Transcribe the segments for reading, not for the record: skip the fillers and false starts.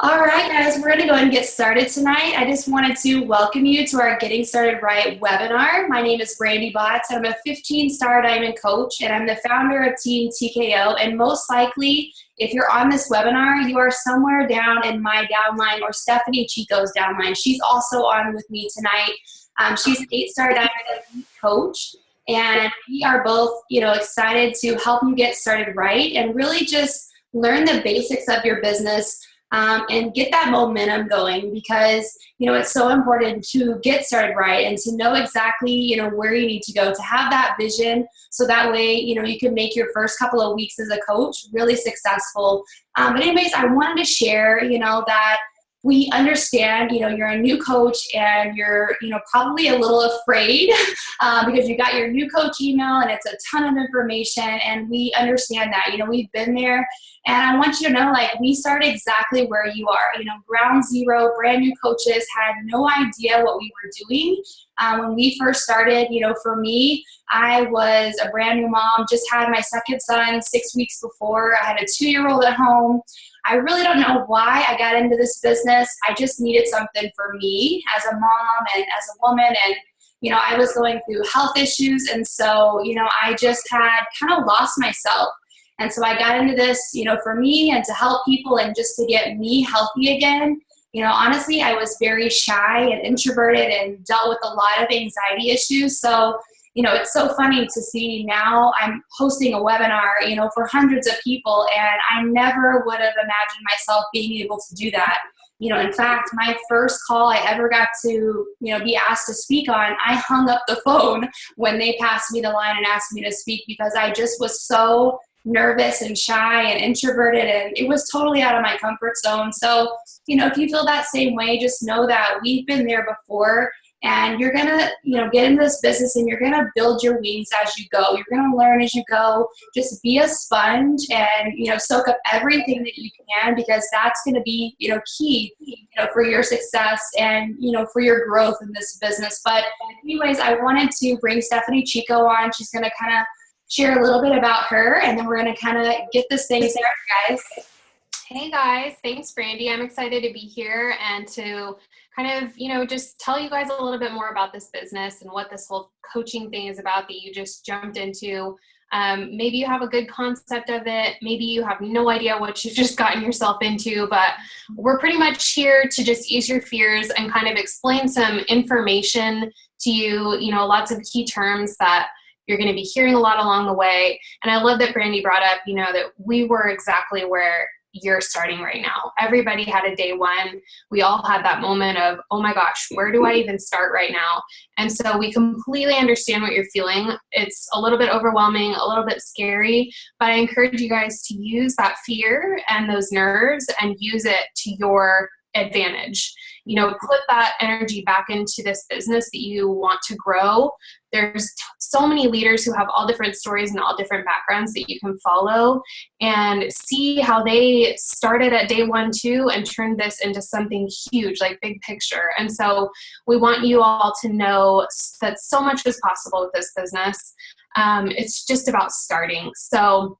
All right, guys, we're going to go ahead and get started tonight. I just wanted to welcome you to our Getting Started Right webinar. My name is Brandi Botts. I'm a 15-star diamond coach, and I'm the founder of Team TKO. And most likely, if you're on this webinar, you are somewhere down in my downline or Stephanie Chico's downline. She's also on with me tonight. She's an 8-star diamond coach, and we are both, excited to help you get started right and really just learn the basics of your business. And get that momentum going because, it's so important to get started right and to know exactly, where you need to go to have that vision so that way, you can make your first couple of weeks as a coach really successful. But anyways, I wanted to share, that we understand, you're a new coach and you're, probably a little afraid because you got your new coach email and it's a ton of information and we understand that, we've been there. And I want you to know, we started exactly where you are, ground zero, brand new coaches had no idea what we were doing. When we first started, for me, I was a brand new mom, just had my second son 6 weeks before. I had a 2-year-old at home. I really don't know why I got into this business. I just needed something for me as a mom and as a woman. And, I was going through health issues. And so, I just had kind of lost myself. And so I got into this, for me and to help people and just to get me healthy again. Honestly, I was very shy and introverted and dealt with a lot of anxiety issues. So, it's so funny to see now I'm hosting a webinar, for hundreds of people, and I never would have imagined myself being able to do that. In fact, my first call I ever got to, be asked to speak on, I hung up the phone when they passed me the line and asked me to speak because I just was so nervous and shy and introverted, and it was totally out of my comfort zone. So, if you feel that same way, just know that we've been there before, and you're gonna, get into this business and you're gonna build your wings as you go. You're gonna learn as you go. Just be a sponge and, soak up everything that you can because that's gonna be, key, for your success and, for your growth in this business. But anyways, I wanted to bring Stephanie Chico on. She's gonna kind of share a little bit about her, and then we're going to kind of get this thing started, guys. Hey guys, thanks Brandi. I'm excited to be here and to kind of, just tell you guys a little bit more about this business and what this whole coaching thing is about that you just jumped into. Maybe you have a good concept of it. Maybe you have no idea what you've just gotten yourself into, but we're pretty much here to just ease your fears and kind of explain some information to you, lots of key terms that you're going to be hearing a lot along the way. And I love that Brandi brought up, that we were exactly where you're starting right now. Everybody had a day one. We all had that moment of, oh my gosh, where do I even start right now? And so we completely understand what you're feeling. It's a little bit overwhelming, a little bit scary, but I encourage you guys to use that fear and those nerves and use it to your advantage. Put that energy back into this business that you want to grow. There's so many leaders who have all different stories and all different backgrounds that you can follow and see how they started at day 1, 2 and turned this into something huge, like big picture. And so we want you all to know that so much is possible with this business. It's just about starting. So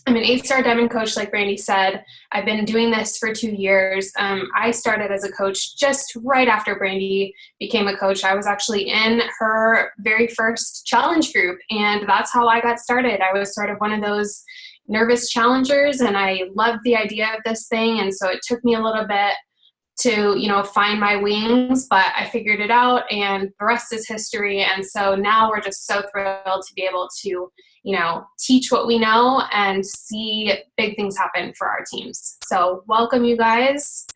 I'm an 8-star diamond coach, like Brandi said. I've been doing this for 2 years. I started as a coach just right after Brandi became a coach. I was actually in her very first challenge group, and that's how I got started. I was sort of one of those nervous challengers, and I loved the idea of this thing, and so it took me a little bit to, find my wings, but I figured it out, and the rest is history. And so now we're just so thrilled to be able to teach what we know and see big things happen for our teams. So welcome, you guys.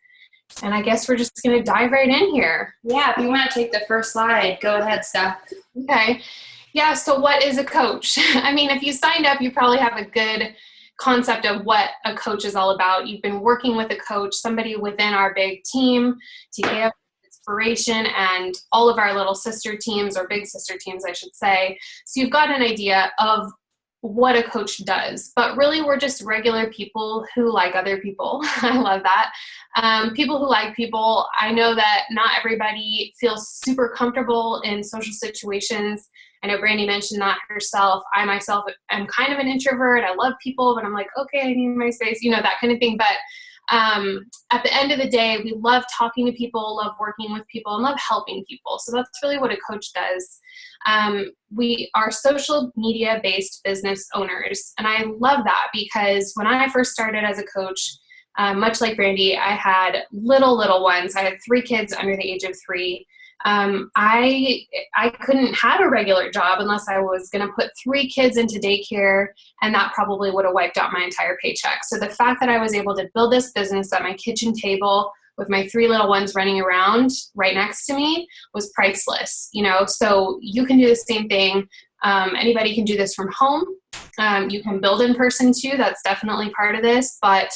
And I guess we're just going to dive right in here. Yeah, if you want to take the first slide, go ahead, Steph. Okay. Yeah, so what is a coach? I mean, if you signed up, you probably have a good concept of what a coach is all about. You've been working with a coach, somebody within our big team, TKO, Inspiration, and all of our little sister teams, or big sister teams, I should say. So you've got an idea of what a coach does, but really we're just regular people who like other people. I love that. People who like people. I know that not everybody feels super comfortable in social situations. I know Brandi mentioned that herself. I myself am kind of an introvert. I love people, but I'm like, okay, I need my space, that kind of thing. But At the end of the day, we love talking to people, love working with people, and love helping people. So that's really what a coach does. We are social media based business owners. And I love that because when I first started as a coach, much like Brandi, I had little ones. I had 3 kids under the age of 3. I couldn't have a regular job unless I was going to put 3 kids into daycare, and that probably would have wiped out my entire paycheck. So the fact that I was able to build this business at my kitchen table with my 3 little ones running around right next to me was priceless, so you can do the same thing. Anybody can do this from home. You can build in person too. That's definitely part of this, but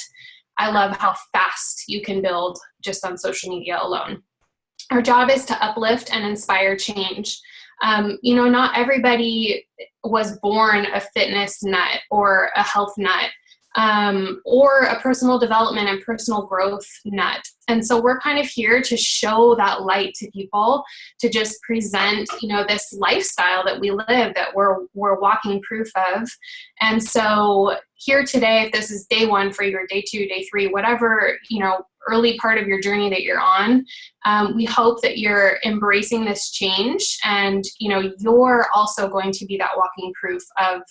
I love how fast you can build just on social media alone. Our job is to uplift and inspire change. Not everybody was born a fitness nut or a health nut, or a personal development and personal growth nut. And so we're kind of here to show that light to people, to just present, this lifestyle that we live, that we're walking proof of. And so here today, if this is day 1 for your day 2, day 3, whatever, early part of your journey that you're on, we hope that you're embracing this change, and, you're also going to be that walking proof of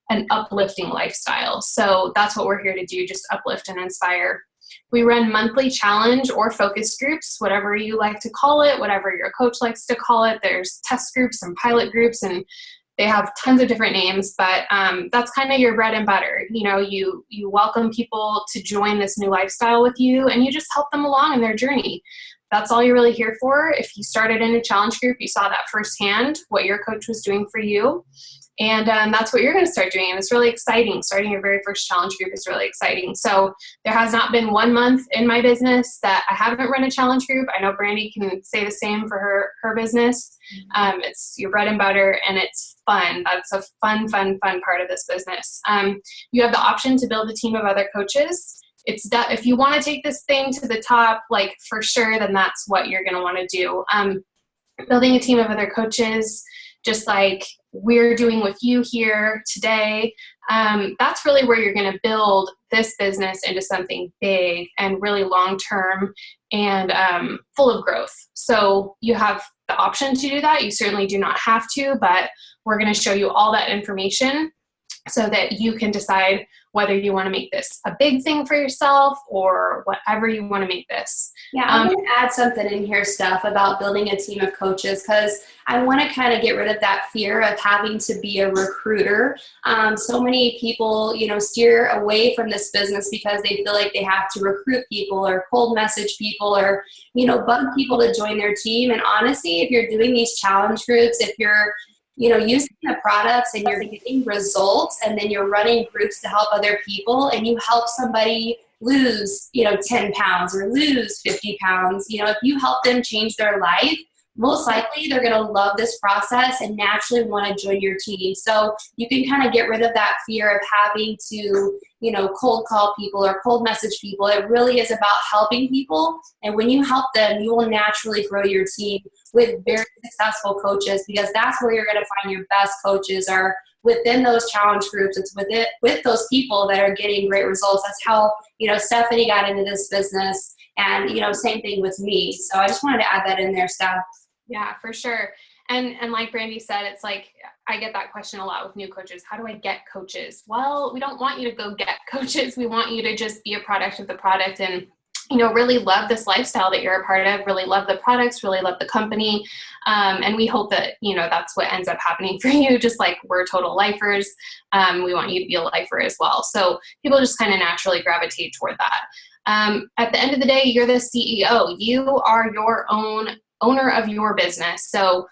an uplifting lifestyle. So that's what we're here to do, just uplift and inspire. We run monthly challenge or focus groups, whatever you like to call it, whatever your coach likes to call it. There's test groups and pilot groups, and they have tons of different names, but that's kind of your bread and butter. You welcome people to join this new lifestyle with you, and you just help them along in their journey. That's all you're really here for. If you started in a challenge group, you saw that firsthand, what your coach was doing for you. And that's what you're going to start doing. And it's really exciting. Starting your very first challenge group is really exciting. So there has not been 1 month in my business that I haven't run a challenge group. I know Brandi can say the same for her business. It's your bread and butter, and it's fun. That's a fun part of this business. You have the option to build a team of other coaches. If you want to take this thing to the top, like for sure, then that's what you're going to want to do. Building a team of other coaches, just like we're doing with you here today, that's really where you're going to build this business into something big and really long-term and full of growth. So you have the option to do that. You certainly do not have to, but we're going to show you all that information so that you can decide whether you want to make this a big thing for yourself or whatever you want to make this. Yeah, I'm going to add something in here, Steph, about building a team of coaches, because I want to kind of get rid of that fear of having to be a recruiter. So many people, steer away from this business because they feel like they have to recruit people or cold message people or, bug people to join their team. And honestly, if you're doing these challenge groups, if you're using the products and you're getting results, and then you're running groups to help other people, and you help somebody lose, 10 pounds or lose 50 pounds, if you help them change their life, most likely they're going to love this process and naturally want to join your team. So you can kind of get rid of that fear of having to, cold call people or cold message people. It really is about helping people. And when you help them, you will naturally grow your team with very successful coaches, because that's where you're going to find your best coaches are within those challenge groups. It's with those people that are getting great results. That's how, Stephanie got into this business, and, same thing with me. So I just wanted to add that in there, Steph. Yeah, for sure. And like Brandi said, it's like, I get that question a lot with new coaches. How do I get coaches? Well, we don't want you to go get coaches. We want you to just be a product of the product and, really love this lifestyle that you're a part of, really love the products, really love the company. And we hope that, that's what ends up happening for you. Just like we're total lifers. We want you to be a lifer as well. So people just kind of naturally gravitate toward that. At the end of the day, you're the CEO. You are your own owner of your business. So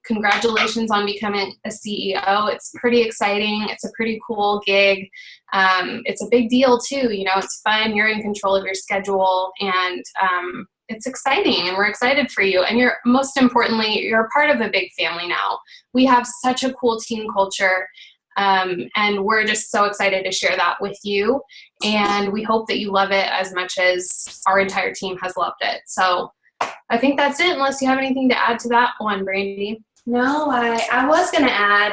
congratulations on becoming a CEO. It's pretty exciting. It's a pretty cool gig. It's a big deal too. It's fun. You're in control of your schedule, and it's exciting, and we're excited for you. And most importantly, you're a part of a big family now. We have such a cool team culture. And we're just so excited to share that with you. And we hope that you love it as much as our entire team has loved it. So I think that's it, unless you have anything to add to that one, Brandi. No, I was going to add,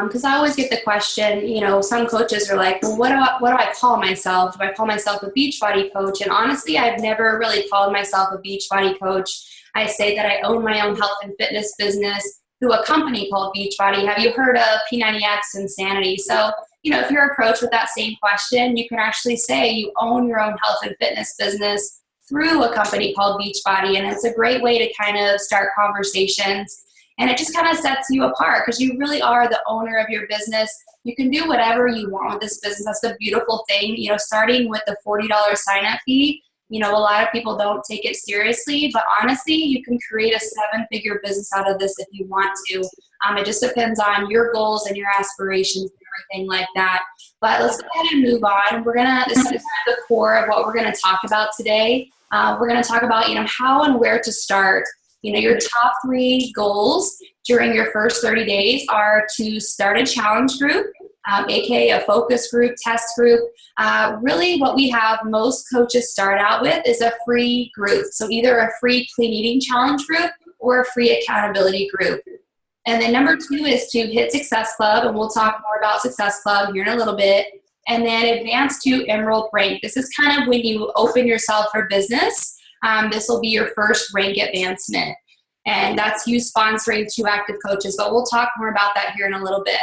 because I always get the question, some coaches are like, well, what do I call myself? Do I call myself a Beachbody coach? And honestly, I've never really called myself a Beachbody coach. I say that I own my own health and fitness business through a company called Beachbody. Have you heard of P90X Insanity? So, if you're approached with that same question, you can actually say you own your own health and fitness business through a company called Beachbody. And it's a great way to kind of start conversations. And it just kind of sets you apart because you really are the owner of your business. You can do whatever you want with this business. That's the beautiful thing. Starting with the $40 sign-up fee, a lot of people don't take it seriously, but honestly, you can create a 7-figure business out of this if you want to. It just depends on your goals and your aspirations and everything like that. But let's go ahead and move on. This is the core of what we're gonna talk about today. We're gonna talk about, how and where to start. Your top 3 goals during your first 30 days are to start a challenge group, aka a focus group, test group. Really what we have most coaches start out with is a free group. So either a free clean eating challenge group or a free accountability group. And then number 2 is to hit Success Club, and we'll talk more about Success Club here in a little bit. And then advance to Emerald Rank. This is kind of when you open yourself for business. This will be your first rank advancement. And that's you sponsoring 2 active coaches, but we'll talk more about that here in a little bit.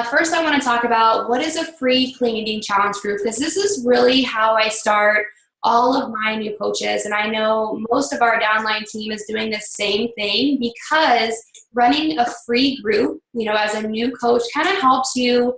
First, I want to talk about what is a free clean eating challenge group, because this is really how I start all of my new coaches. And I know most of our downline team is doing the same thing, because running a free group, as a new coach kind of helps you.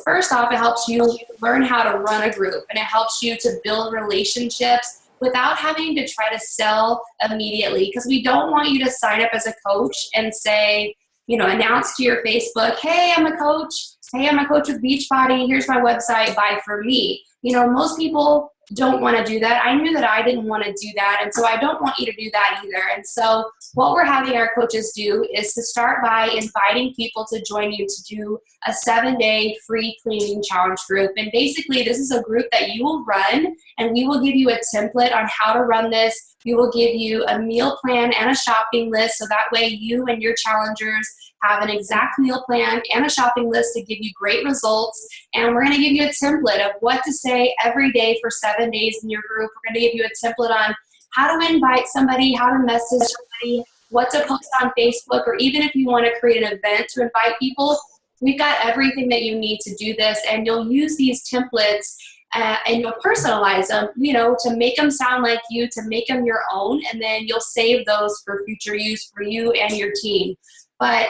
First off, it helps you learn how to run a group, and it helps you to build relationships without having to try to sell immediately. Because we don't want you to sign up as a coach and say, announce to your Facebook, hey, I'm a coach. Hey, I'm a coach with Beachbody. Here's my website. Buy from me. Most people don't want to do that. I knew that I didn't want to do that. And so I don't want you to do that either. And so what we're having our coaches do is to start by inviting people to join you to do a 7-day free cleaning challenge group. And basically this is a group that you will run, and we will give you a template on how to run this. We will give you a meal plan and a shopping list, so that way you and your challengers have an exact meal plan and a shopping list to give you great results. And we're going to give you a template of what to say every day for 7 days in your group. We're going to give you a template on how to invite somebody, how to message somebody, what to post on Facebook, or even if you want to create an event to invite people, we've got everything that you need to do this. And you'll use these templates and you'll personalize them, to make them sound like you, to make them your own, and then you'll save those for future use for you and your team. But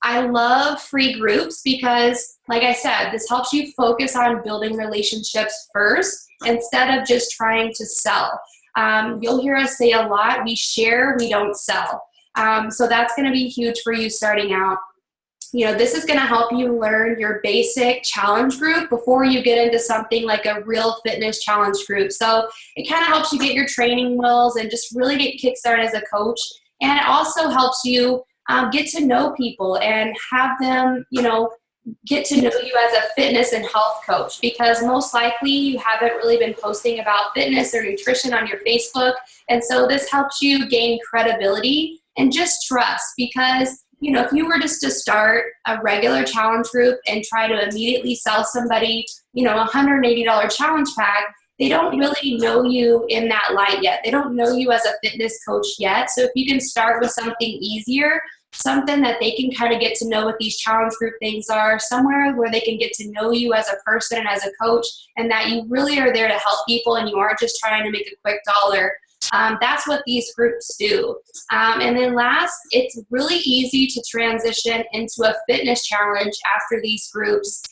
I love free groups because, like I said, this helps you focus on building relationships first instead of just trying to sell. You'll hear us say a lot, we share, we don't sell. So that's going to be huge for you starting out. This is going to help you learn your basic challenge group before you get into something like a real fitness challenge group. So it kind of helps you get your training wheels and just really get kickstarted as a coach. And it also helps you get to know people and have them, get to know you as a fitness and health coach, because most likely you haven't really been posting about fitness or nutrition on your Facebook. And so this helps you gain credibility and just trust, because if you were just to start a regular challenge group and try to immediately sell somebody, a $180 challenge pack, they don't really know you in that light yet. They don't know you as a fitness coach yet. So if you can start with something easier, something that they can kind of get to know what these challenge group things are, somewhere where they can get to know you as a person and as a coach, and that you really are there to help people and you aren't just trying to make a quick dollar. That's what these groups do. And then last, it's really easy to transition into a fitness challenge after these groups,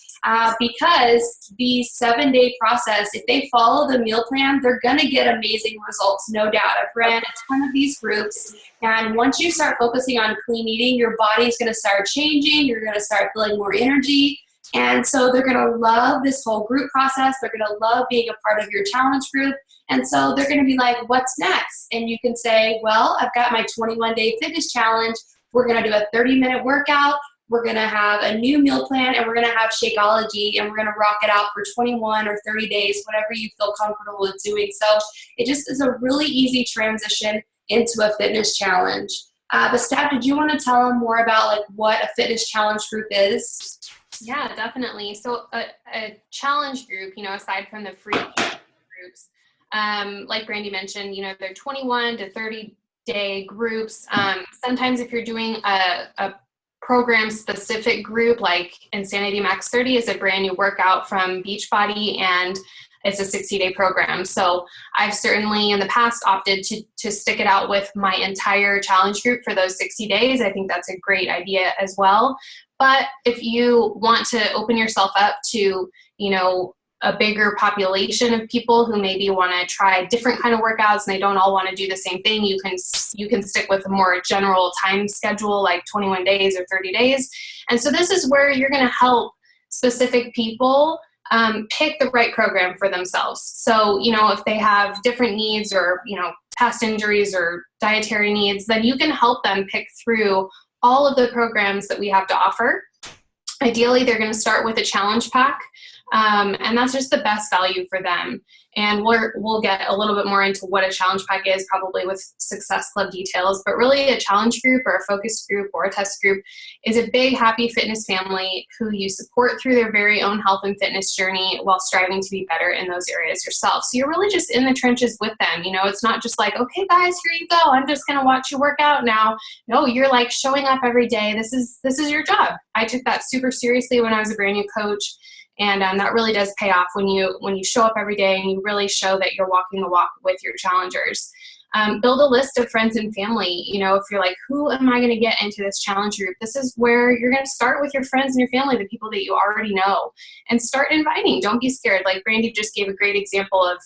because the 7-day process, if they follow the meal plan, they're going to get amazing results, no doubt. I've ran a ton of these groups, and once you start focusing on clean eating, your body's going to start changing, you're going to start feeling more energy, and so they're going to love this whole group process. They're going to love being a part of your challenge group. And so they're going to be like, what's next? And you can say, well, I've got my 21-day fitness challenge. We're going to do a 30-minute workout. We're going to have a new meal plan, and we're going to have Shakeology, and we're going to rock it out for 21 or 30 days, whatever you feel comfortable with doing. So it just is a really easy transition into a fitness challenge. But Steph, did you want to tell them more about like what a fitness challenge group is? Yeah, definitely. So a challenge group, aside from the free groups, like Brandi mentioned, they're 21 to 30-day groups. Sometimes if you're doing a program specific group, like Insanity Max 30 is a brand new workout from Beachbody, and it's a 60-day program. So I've certainly in the past opted to stick it out with my entire challenge group for those 60 days. I think that's a great idea as well. But if you want to open yourself up to, a bigger population of people who maybe want to try different kind of workouts and they don't all want to do the same thing, you can stick with a more general time schedule like 21 days or 30 days. And so this is where you're going to help specific people pick the right program for themselves. So, if they have different needs or, past injuries or dietary needs, then you can help them pick through all of the programs that we have to offer. Ideally, they're going to start with a challenge pack, and that's just the best value for them. And we'll get a little bit more into what a challenge pack is, probably with Success Club details, but really a challenge group or a focus group or a test group is a big, happy fitness family who you support through their very own health and fitness journey while striving to be better in those areas yourself. So you're really just in the trenches with them. It's not just like, okay, guys, here you go. I'm just going to watch you work out now. No, you're like showing up every day. This is your job. I took that super seriously when I was a brand new coach. And that really does pay off when you show up every day and you really show that you're walking the walk with your challengers. Build a list of friends and family. If you're like, who am I going to get into this challenge group? This is where you're going to start with your friends and your family, the people that you already know, and start inviting. Don't be scared. Like Brandi just gave a great example of,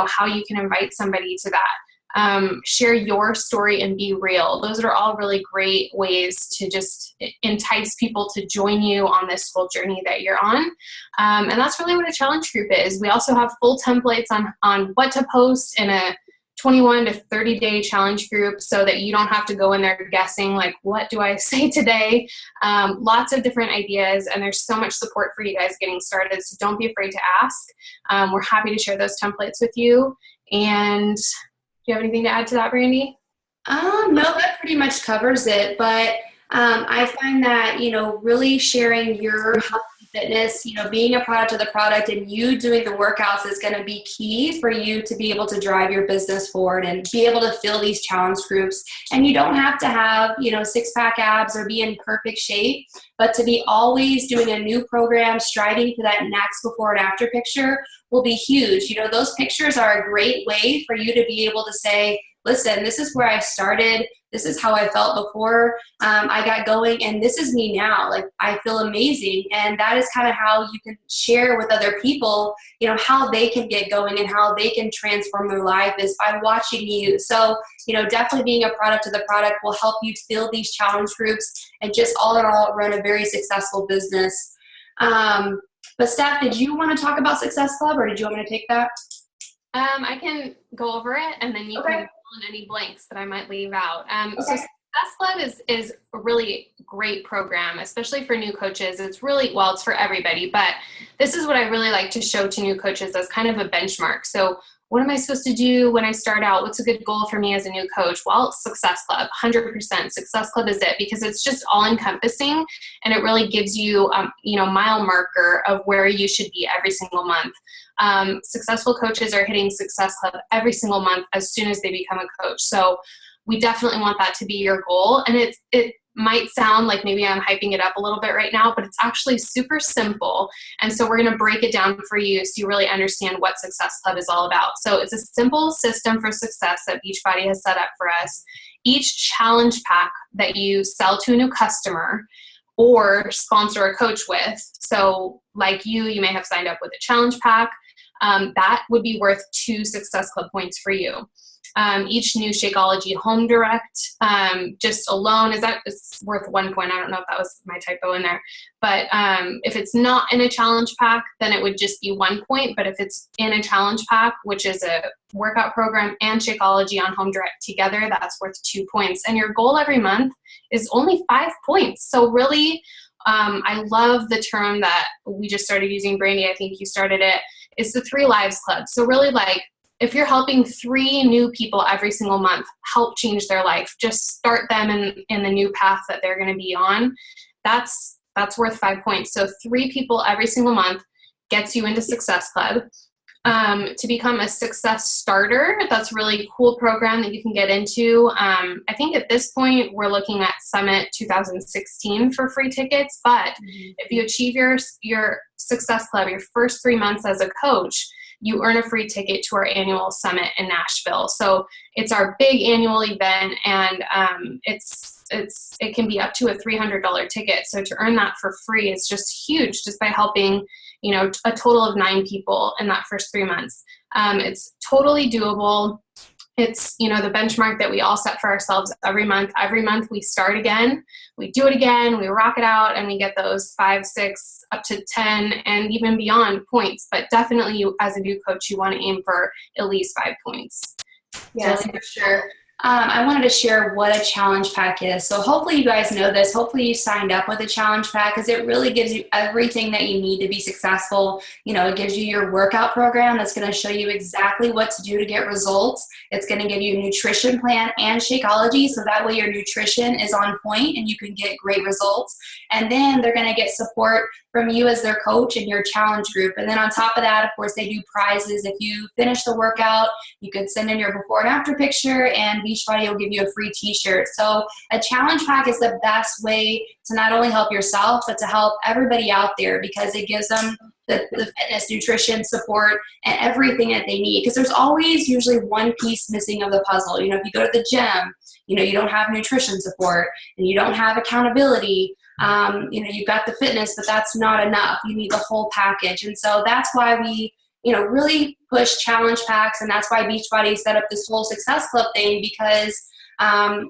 how you can invite somebody to that. Share your story and be real. Those are all really great ways to just entice people to join you on this whole journey that you're on. And that's really what a challenge group is. We also have full templates on what to post in a 21 to 30 day challenge group so that you don't have to go in there guessing like, what do I say today? Lots of different ideas, and there's so much support for you guys getting started. So don't be afraid to ask. We're happy to share those templates with you. And do you have anything to add to that, Brandi? No, that pretty much covers it. But I find that, really sharing your health and fitness, being a product of the product and you doing the workouts is going to be key for you to be able to drive your business forward and be able to fill these challenge groups. And you don't have to have, six-pack abs or be in perfect shape, but to be always doing a new program, striving for that next before and after picture will be huge. Those pictures are a great way for you to be able to say, listen, this is where I started. This is how I felt before I got going, and this is me now. Like, I feel amazing. And that is kind of how you can share with other people, how they can get going and how they can transform their life is by watching you. So, definitely being a product of the product will help you fill these challenge groups and just all in all run a very successful business. But Steph, did you want to talk about Success Club, or did you want me to take that? I can go over it, and then you can fill in any blanks that I might leave out. So Success Club is a really great program, especially for new coaches. It's really, well, it's for everybody, but this is what I really like to show to new coaches as kind of a benchmark. So what am I supposed to do when I start out? What's a good goal for me as a new coach? Well, Success Club, 100%. Success Club is it, because it's just all encompassing, and it really gives you, mile marker of where you should be every single month. Successful coaches are hitting Success Club every single month as soon as they become a coach. So we definitely want that to be your goal. And it might sound like maybe I'm hyping it up a little bit right now, but it's actually super simple. And so we're going to break it down for you so you really understand what Success Club is all about. So it's a simple system for success that Beachbody has set up for us. Each challenge pack that you sell to a new customer or sponsor a coach with, so like you may have signed up with a challenge pack, that would be worth 2 Success Club points for you. Each new Shakeology Home Direct, just alone, it's worth 1 point. I don't know if that was my typo in there, but if it's not in a challenge pack, then it would just be 1 point. But if it's in a challenge pack, which is a workout program and Shakeology on Home Direct together, that's worth 2 points. And your goal every month is only 5 points. So really, I love the term that we just started using, Brandi. I think you started it. It's the 3 Lives Club. So really, like, if you're helping 3 new people every single month help change their life, just start them in the new path that they're going to be on, that's worth 5 points. So 3 people every single month gets you into Success Club. To become a Success Starter, that's a really cool program that you can get into. I think at this point we're looking at Summit 2016 for free tickets, but if you achieve your Success Club, your first 3 months as a coach, you earn a free ticket to our annual summit in Nashville. So it's our big annual event, and it can be up to a $300 ticket. So to earn that for free is just huge, just by helping, you know, a total of 9 people in that first 3 months. It's totally doable. It's, you know, the benchmark that we all set for ourselves every month. Every month we start again, we do it again, we rock it out, and we get those 5, 6, up to 10, and even beyond points. But definitely, you, as a new coach, you want to aim for at least 5 points. Yes, for sure. I wanted to share what a challenge pack is. So hopefully you guys know this. Hopefully you signed up with a challenge pack, because it really gives you everything that you need to be successful. You know, it gives you your workout program that's going to show you exactly what to do to get results. It's going to give you a nutrition plan and Shakeology, so that way your nutrition is on point and you can get great results. And then they're going to get support from you as their coach and your challenge group. And then on top of that, of course, they do prizes. If you finish the workout, you could send in your before and after picture, and Beachbody will give you a free t-shirt. So a challenge pack is the best way to not only help yourself, but to help everybody out there, because it gives them the fitness, nutrition, support, and everything that they need. Because there's always usually one piece missing of the puzzle. You know, if you go to the gym, you know, you don't have nutrition support and you don't have accountability. You know, you've got the fitness, but that's not enough. You need the whole package. And so that's why we, you know, really push challenge packs. And that's why Beachbody set up this whole Success Club thing, because,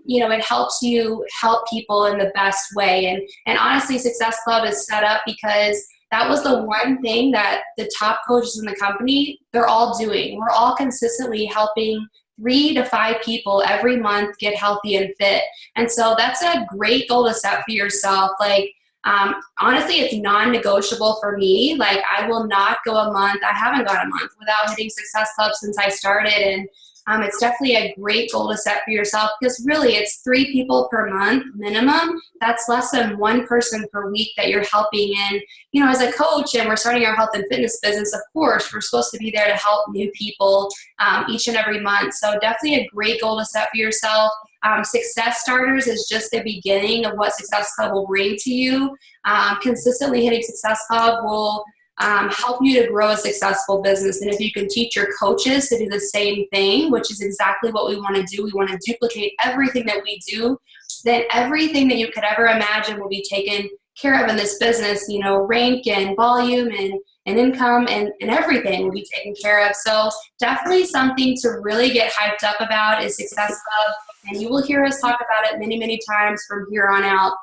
you know, it helps you help people in the best way. And honestly, Success Club is set up because that was the one thing that the top coaches in the company, they're all doing. We're all consistently helping 3 to 5 people every month get healthy and fit. And so that's a great goal to set for yourself. Like, honestly, it's non-negotiable for me. Like, I will not go a month. I haven't gone a month without hitting Success Club since I started. And it's definitely a great goal to set for yourself, because really it's 3 people per month minimum. That's less than 1 person per week that you're helping. And, you know, as a coach, and we're starting our health and fitness business, of course, we're supposed to be there to help new people each and every month. So definitely a great goal to set for yourself. Success Starters is just the beginning of what Success Club will bring to you. Consistently hitting Success Club will help you to grow a successful business. And if you can teach your coaches to do the same thing, which is exactly what we want to do, we want to duplicate everything that we do, then everything that you could ever imagine will be taken care of in this business. You know, rank and volume and income and everything will be taken care of. So definitely something to really get hyped up about is Success Club. And you will hear us talk about it many, many times from here on out.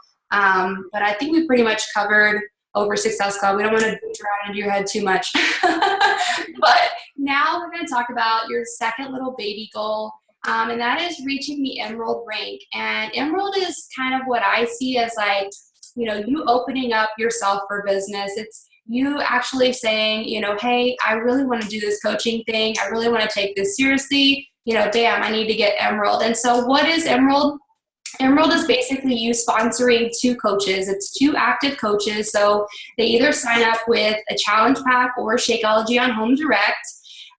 But I think we pretty much covered over Success Club. We don't want to drown into your head too much. But now we're going to talk about your second little baby goal, and that is reaching the Emerald rank. And Emerald is kind of what I see as, like, you know, you opening up yourself for business. It's you actually saying, you know, hey, I really want to do this coaching thing. I really want to take this seriously. You know, damn, I need to get Emerald. And so what is Emerald? Emerald is basically you sponsoring 2 coaches. It's 2 active coaches. So they either sign up with a challenge pack or Shakeology on Home Direct.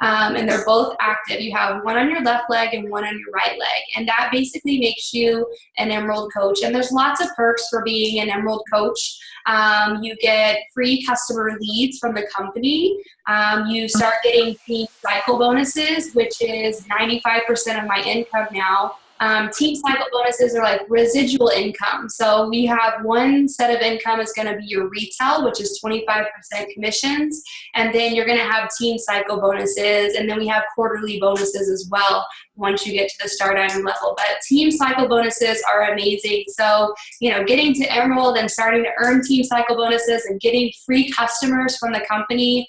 And they're both active. You have one on your left leg and one on your right leg. And that basically makes you an Emerald coach. And there's lots of perks for being an Emerald coach. You get free customer leads from the company. You start getting team cycle bonuses, which is 95% of my income now. Team cycle bonuses are like residual income. So we have one set of income is going to be your retail, which is 25% commissions. And then you're going to have team cycle bonuses. And then we have quarterly bonuses as well once you get to the Star Diamond level. But team cycle bonuses are amazing. So, you know, getting to Emerald and starting to earn team cycle bonuses and getting free customers from the company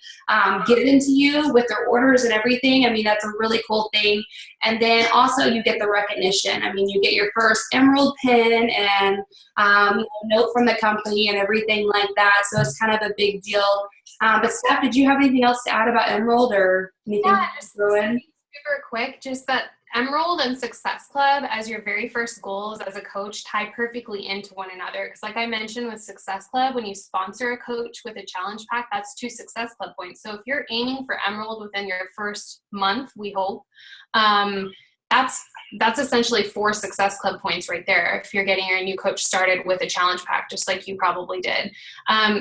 given to you with their orders and everything. I mean, that's a really cool thing. And then also you get the recognition. I mean, you get your first Emerald pin and you know, note from the company and everything like that. So it's kind of a big deal. But Steph, did you have anything else to add about Emerald or anything to throw in? super quick, just that Emerald and Success Club as your very first goals as a coach tie perfectly into one another. Because like I mentioned with Success Club, when you sponsor a coach with a challenge pack, that's 2 Success Club points. So if you're aiming for Emerald within your first month, we hope, that's essentially 4 Success Club points right there if you're getting your new coach started with a challenge pack, just like you probably did.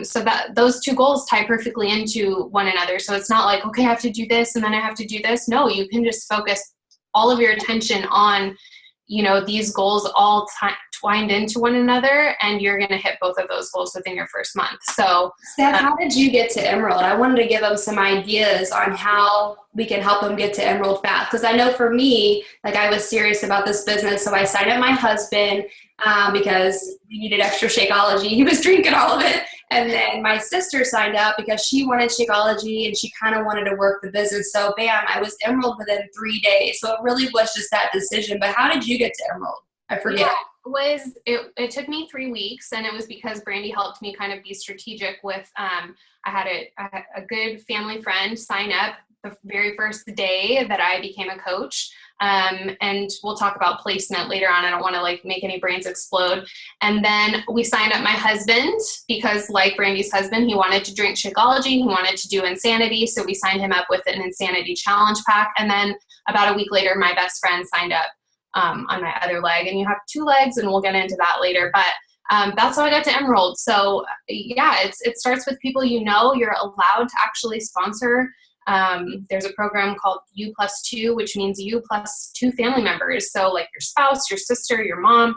So that those 2 goals tie perfectly into one another. So it's not like, okay, I have to do this and then I have to do this. No, you can just focus all of your attention on, these goals all twined into one another, and you're going to hit both of those goals within your first month. So Steph, how did you get to Emerald? I wanted to give them some ideas on how we can help them get to Emerald fast. Because I know for me, like I was serious about this business. So I signed up my husband because we needed extra Shakeology. He was drinking all of it. And then my sister signed up because she wanted Shakeology and she kind of wanted to work the business. So bam, I was Emerald within 3 days. So it really was just that decision. But how did you get to Emerald? I forget. Yeah, it took me 3 weeks, and it was because Brandi helped me kind of be strategic with, I had a good family friend sign up the very first day that I became a coach. And we'll talk about placement later on. I don't want to make any brains explode. And then we signed up my husband because like Brandi's husband, he wanted to drink Shakeology. He wanted to do Insanity. So we signed him up with an Insanity challenge pack. And then about a week later, my best friend signed up on my other leg. And you have 2 legs, and we'll get into that later. But that's how I got to Emerald. So yeah, it starts with people you're allowed to actually sponsor. There's a program called U+2, which means you plus 2 family members. So like your spouse, your sister, your mom,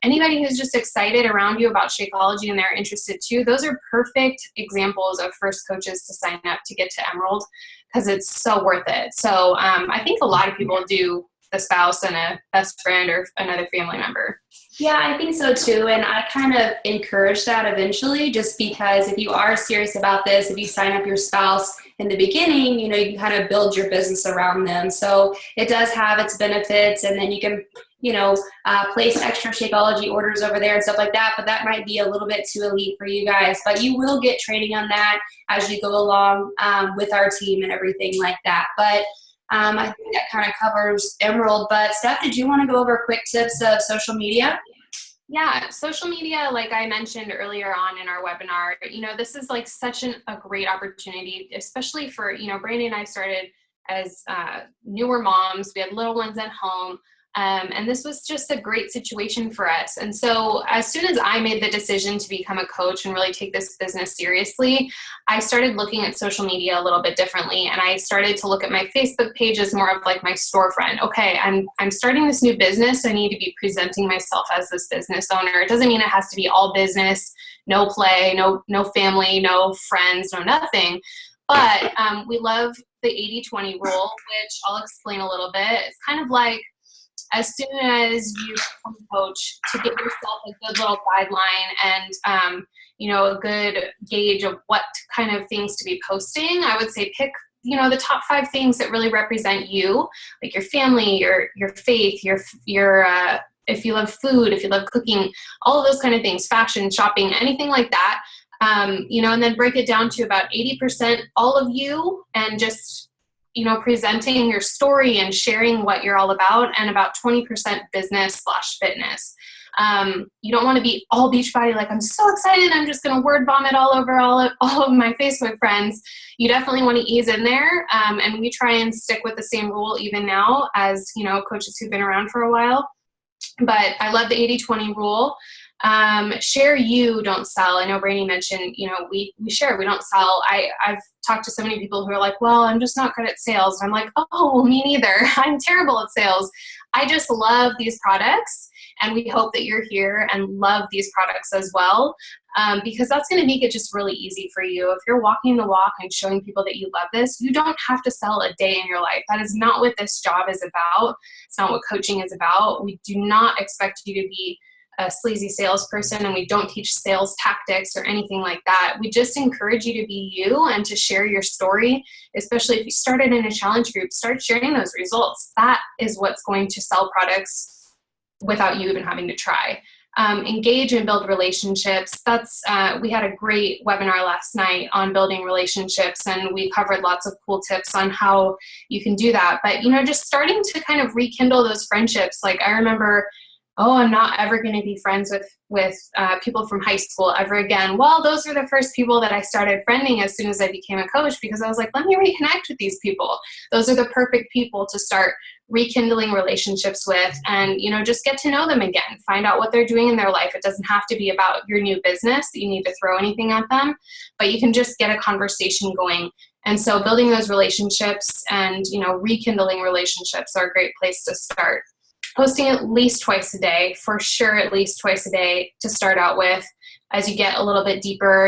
anybody who's just excited around you about Shakeology and they're interested too. Those are perfect examples of first coaches to sign up to get to Emerald because it's so worth it. So I think a lot of people do the spouse and a best friend or another family member. Yeah, I think so too. And I kind of encourage that eventually, just because if you are serious about this, if you sign up your spouse in the beginning, you can kind of build your business around them. So it does have its benefits, and then you can, place extra Shakeology orders over there and stuff like that. But that might be a little bit too elite for you guys. But you will get training on that as you go along with our team and everything like that. But I think that kind of covers Emerald. But Steph, did you want to go over quick tips of social media? Yeah, social media, like I mentioned earlier on in our webinar, this is like such a great opportunity, especially for, Brandi and I started as newer moms. We had little ones at home. And this was just a great situation for us. And so as soon as I made the decision to become a coach and really take this business seriously, I started looking at social media a little bit differently. And I started to look at my Facebook page as more of like my storefront. Okay, I'm starting this new business. I need to be presenting myself as this business owner. It doesn't mean it has to be all business, no play, no family, no friends, no nothing. But we love the 80-20 rule, which I'll explain a little bit. It's kind of like, as soon as you become a coach, to give yourself a good little guideline and, a good gauge of what kind of things to be posting, I would say pick, the top 5 things that really represent you, like your family, your faith, your if you love food, if you love cooking, all of those kind of things, fashion, shopping, anything like that, and then break it down to about 80% all of you and just presenting your story and sharing what you're all about, and about 20% business/fitness. You don't want to be all Beachbody, like I'm so excited, I'm just going to word vomit all over all of my Facebook friends. You definitely want to ease in there. And we try and stick with the same rule even now as, coaches who've been around for a while. But I love the 80-20 rule. Share you, don't sell. I know Brandi mentioned, we share, we don't sell. I've talked to so many people who are like, well, I'm just not good at sales. And I'm like, oh, well, me neither. I'm terrible at sales. I just love these products. And we hope that you're here and love these products as well. Because that's going to make it just really easy for you. If you're walking the walk and showing people that you love this, you don't have to sell a day in your life. That is not what this job is about. It's not what coaching is about. We do not expect you to be a sleazy salesperson, and we don't teach sales tactics or anything like that. We just encourage you to be you and to share your story, especially if you started in a challenge group. Start sharing those results. That is what's going to sell products without you even having to try. engage and build relationships. We had a great webinar last night on building relationships, and we covered lots of cool tips on how you can do that. But, just starting to kind of rekindle those friendships. Like I remember, I'm not ever going to be friends with people from high school ever again. Well, those were the first people that I started friending as soon as I became a coach, because I was like, let me reconnect with these people. Those are the perfect people to start rekindling relationships with, and, just get to know them again, find out what they're doing in their life. It doesn't have to be about your new business that you need to throw anything at them, but you can just get a conversation going. And so building those relationships and, rekindling relationships are a great place to start. Posting at least twice a day, for sure, at least twice a day to start out with. As you get a little bit deeper,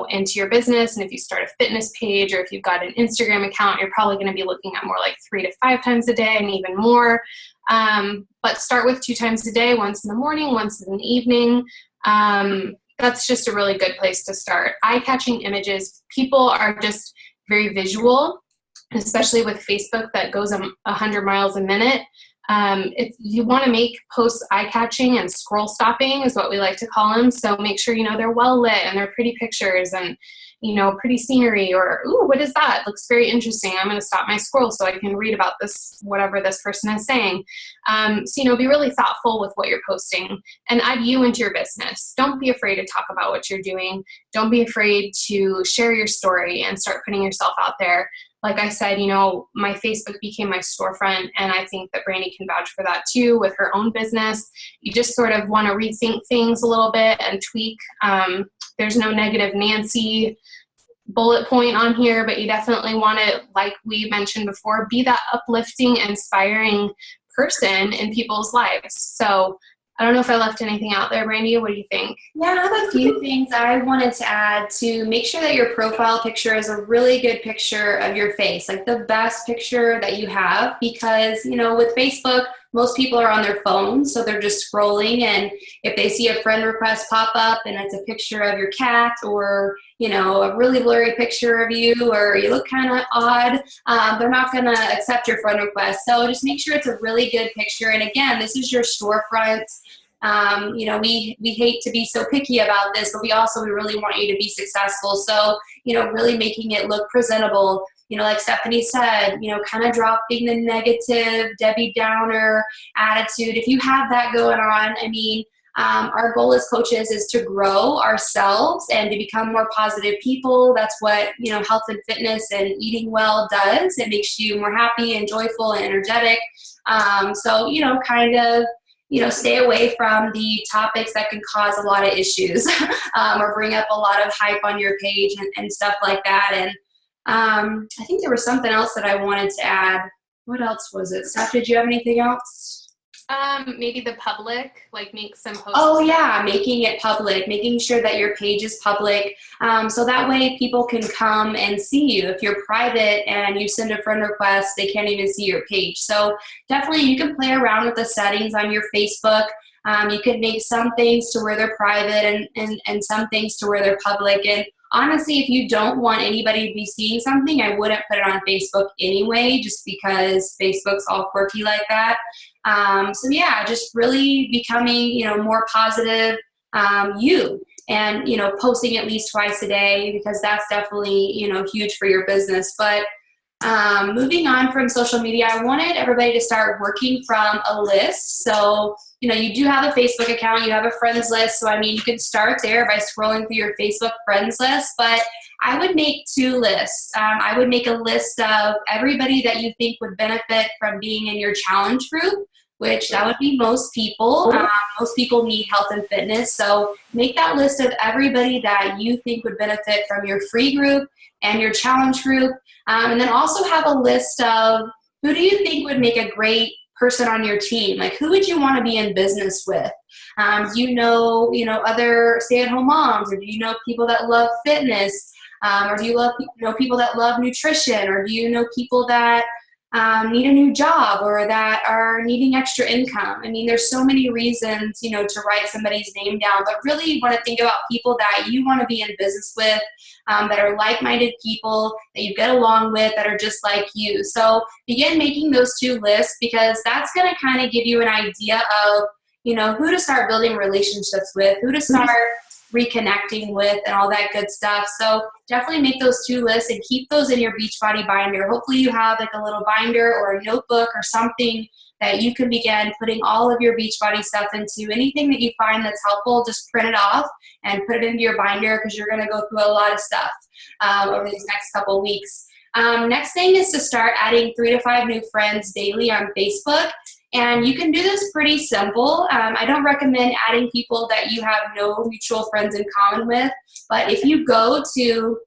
into your business, and if you start a fitness page or if you've got an Instagram account, you're probably going to be looking at more like 3 to 5 times a day and even more. But start with 2 times a day, once in the morning, once in the evening. That's just a really good place to start. Eye-catching images. People are just very visual, especially with Facebook that goes 100 miles a minute. You want to make posts eye-catching and scroll stopping is what we like to call them. So make sure, they're well lit and they're pretty pictures and, pretty scenery, or, ooh, what is that? Looks very interesting. I'm going to stop my scroll so I can read about this, whatever this person is saying. So, be really thoughtful with what you're posting and add you into your business. Don't be afraid to talk about what you're doing. Don't be afraid to share your story and start putting yourself out there. Like I said, my Facebook became my storefront, and I think that Brandi can vouch for that too with her own business. You just sort of want to rethink things a little bit and tweak. There's no negative Nancy bullet point on here, but you definitely want to, like we mentioned before, be that uplifting, inspiring person in people's lives. So I don't know if I left anything out there, Brandi. What do you think? Yeah, I have a few things I wanted to add. To make sure that your profile picture is a really good picture of your face, like the best picture that you have, because, with Facebook, most people are on their phones, so they're just scrolling, and if they see a friend request pop up and it's a picture of your cat, or, a really blurry picture of you, or you look kind of odd, they're not going to accept your friend request. So just make sure it's a really good picture. And again, this is your storefront. We hate to be so picky about this, but we really want you to be successful. So, really making it look presentable, like Stephanie said, kind of dropping the negative Debbie Downer attitude. If you have that going on, our goal as coaches is to grow ourselves and to become more positive people. That's what, health and fitness and eating well does. It makes you more happy and joyful and energetic. Stay away from the topics that can cause a lot of issues or bring up a lot of hype on your page and stuff like that. And I think there was something else that I wanted to add. What else was it? Steph, did you have anything else? Maybe the public, like make some posts. Oh yeah, making it public, making sure that your page is public. So that way people can come and see you. If you're private and you send a friend request, they can't even see your page. So definitely you can play around with the settings on your Facebook. You could make some things to where they're private and some things to where they're public. And honestly, if you don't want anybody to be seeing something, I wouldn't put it on Facebook anyway, just because Facebook's all quirky like that. Just really becoming, more positive you, and, posting at least twice a day, because that's definitely, huge for your business. But moving on from social media, I wanted everybody to start working from a list. So, you do have a Facebook account, you have a friends list. So, you can start there by scrolling through your Facebook friends list, but I would make 2 lists. I would make a list of everybody that you think would benefit from being in your challenge group, which that would be most people. Most people need health and fitness. So make that list of everybody that you think would benefit from your free group and your challenge group. And then also have a list of who do you think would make a great person on your team? Like, who would you want to be in business with? Do you know, other stay-at-home moms, or do you know people that love fitness? Or do you know people that love nutrition? Or do you know people that need a new job, or that are needing extra income? There's so many reasons, to write somebody's name down, but really you want to think about people that you want to be in business with, that are like-minded people that you get along with, that are just like you. So begin making those 2 lists, because that's going to kind of give you an idea of, who to start building relationships with, who to start reconnecting with, and all that good stuff. So definitely make those 2 lists and keep those in your Beachbody binder. Hopefully you have like a little binder or a notebook or something that you can begin putting all of your Beachbody stuff into. Anything that you find that's helpful, just print it off and put it into your binder, because you're going to go through a lot of stuff over these next couple of weeks. Next thing is to start adding 3 to 5 new friends daily on Facebook. And you can do this pretty simple. I don't recommend adding people that you have no mutual friends in common with, but if you go to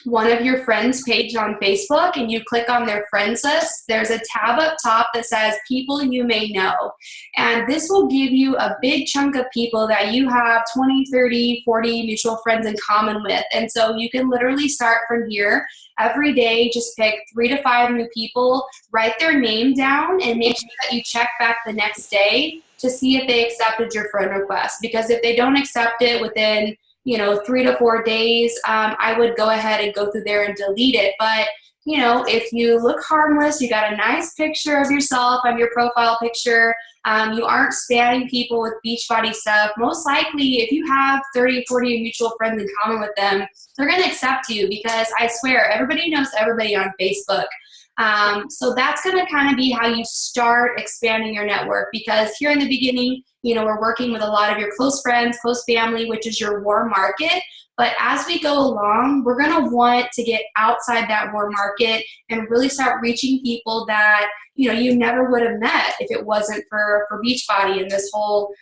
one of your friends' page on Facebook and you click on their friends list, there's a tab up top that says people you may know. And this will give you a big chunk of people that you have 20, 30, 40 mutual friends in common with. And so you can literally start from here. Every day, just pick 3 to 5 new people, write their name down, and make sure that you check back the next day to see if they accepted your friend request. Because if they don't accept it within 3 to 4 days, I would go ahead and go through there and delete it. But, if you look harmless, you got a nice picture of yourself on your profile picture, you aren't spamming people with Beachbody stuff, most likely if you have 30, 40 mutual friends in common with them, they're going to accept you, because I swear everybody knows everybody on Facebook. So that's going to kind of be how you start expanding your network, because here in the beginning, we're working with a lot of your close friends, close family, which is your warm market. But as we go along, we're going to want to get outside that warm market and really start reaching people that, you never would have met if it wasn't for Beachbody and this whole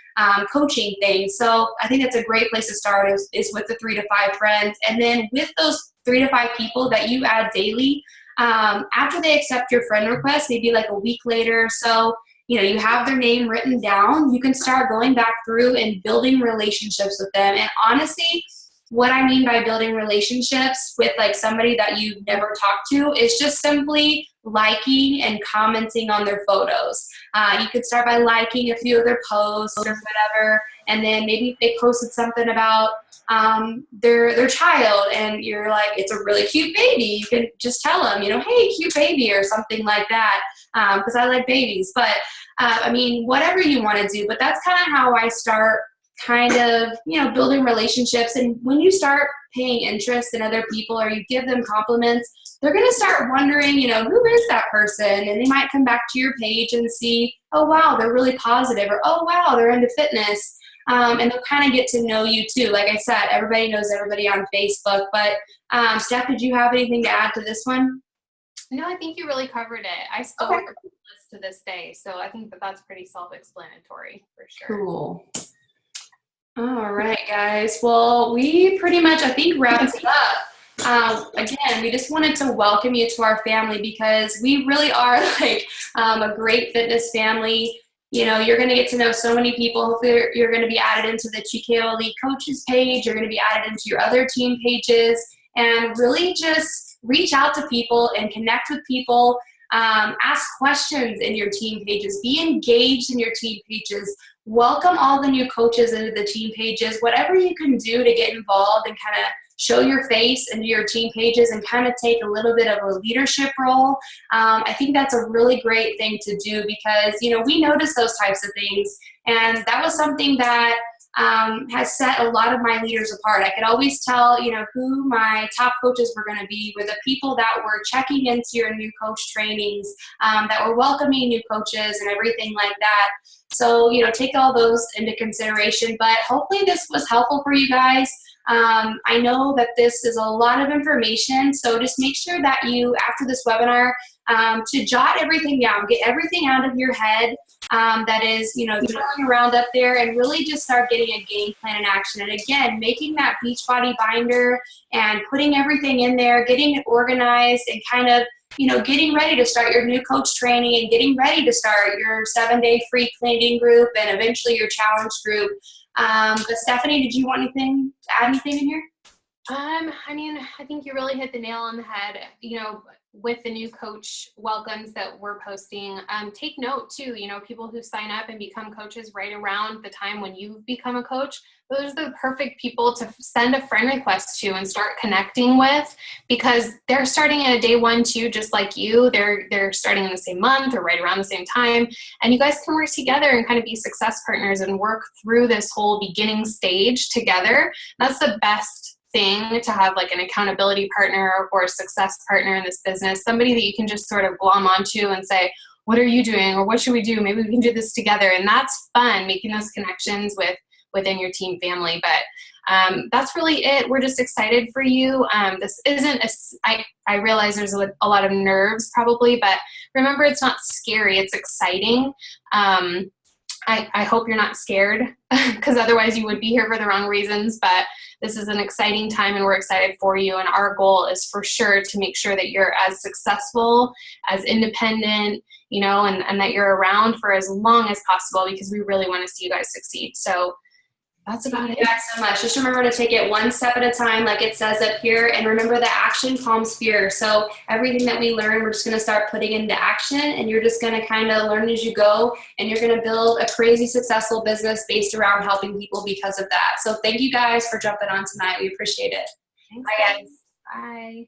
coaching thing. So I think that's a great place to start is with the 3 to 5 friends. And then with those 3 to 5 people that you add daily, after they accept your friend request, maybe like a week later or so, you have their name written down, you can start going back through and building relationships with them. And honestly, what I mean by building relationships with like somebody that you've never talked to is just simply liking and commenting on their photos. You could start by liking a few of their posts or whatever, and then maybe if they posted something about their child and you're like, it's a really cute baby, you can just tell them, hey, cute baby or something like that, because I like babies. But whatever you want to do, but that's kind of how I start kind of, building relationships. And when you start paying interest in other people or you give them compliments, they're going to start wondering, who is that person? And they might come back to your page and see, oh, wow, they're really positive, or, oh, wow, they're into fitness. And they'll kind of get to know you too. Like I said, everybody knows everybody on Facebook. But Steph, did you have anything to add to this one? No, I think you really covered it. I still work on this to this day, so I think that's pretty self-explanatory for sure. Cool. All right, guys. Well, we pretty much, I think, wrapped it up. Again, we just wanted to welcome you to our family, because we really are like a great fitness family. You're going to get to know so many people. Hopefully you're going to be added into the TKO Elite Coaches page. You're going to be added into your other team pages, and really just reach out to people and connect with people. Ask questions in your team pages. Be engaged in your team pages. Welcome all the new coaches into the team pages. Whatever you can do to get involved and kind of show your face into your team pages and kind of take a little bit of a leadership role. I think that's a really great thing to do, because, we notice those types of things. And that was something that has set a lot of my leaders apart. I could always tell, who my top coaches were going to be were the people that were checking into your new coach trainings, that were welcoming new coaches and everything like that. So, take all those into consideration. But hopefully this was helpful for you guys. I know that this is a lot of information, so just make sure that you, after this webinar, to jot everything down, get everything out of your head that is, throwing around up there, and really just start getting a game plan in action. And again, making that Beachbody binder and putting everything in there, getting it organized, and kind of, getting ready to start your new coach training and getting ready to start your 7-day free cleaning group and eventually your challenge group. But Stephanie, did you want to add anything in here? I think you really hit the nail on the head. with the new coach welcomes that we're posting, take note too, people who sign up and become coaches right around the time when you've become a coach, those are the perfect people to send a friend request to and start connecting with, because they're starting at a day one too, just like you. They're starting in the same month or right around the same time, and you guys can work together and kind of be success partners and work through this whole beginning stage together. That's the best thing, to have like an accountability partner or a success partner in this business, somebody that you can just sort of glom onto and say, what are you doing, or what should we do? Maybe we can do this together. And that's fun, making those connections within your team family. But that's really it. We're just excited for you. This isn't I realize there's a lot of nerves probably, but remember, it's not scary, it's exciting. I hope you're not scared, because otherwise you would be here for the wrong reasons. But this is an exciting time and we're excited for you. And our goal is for sure to make sure that you're as successful, as independent, and that you're around for as long as possible, because we really want to see you guys succeed. So that's about it. Thank you guys so much. Just remember to take it one step at a time, like it says up here, and remember that action calms fear. So everything that we learn, we're just going to start putting into action, and you're just going to kind of learn as you go, and you're going to build a crazy successful business based around helping people because of that. So thank you guys for jumping on tonight. We appreciate it. Thanks, Bye, guys. Bye.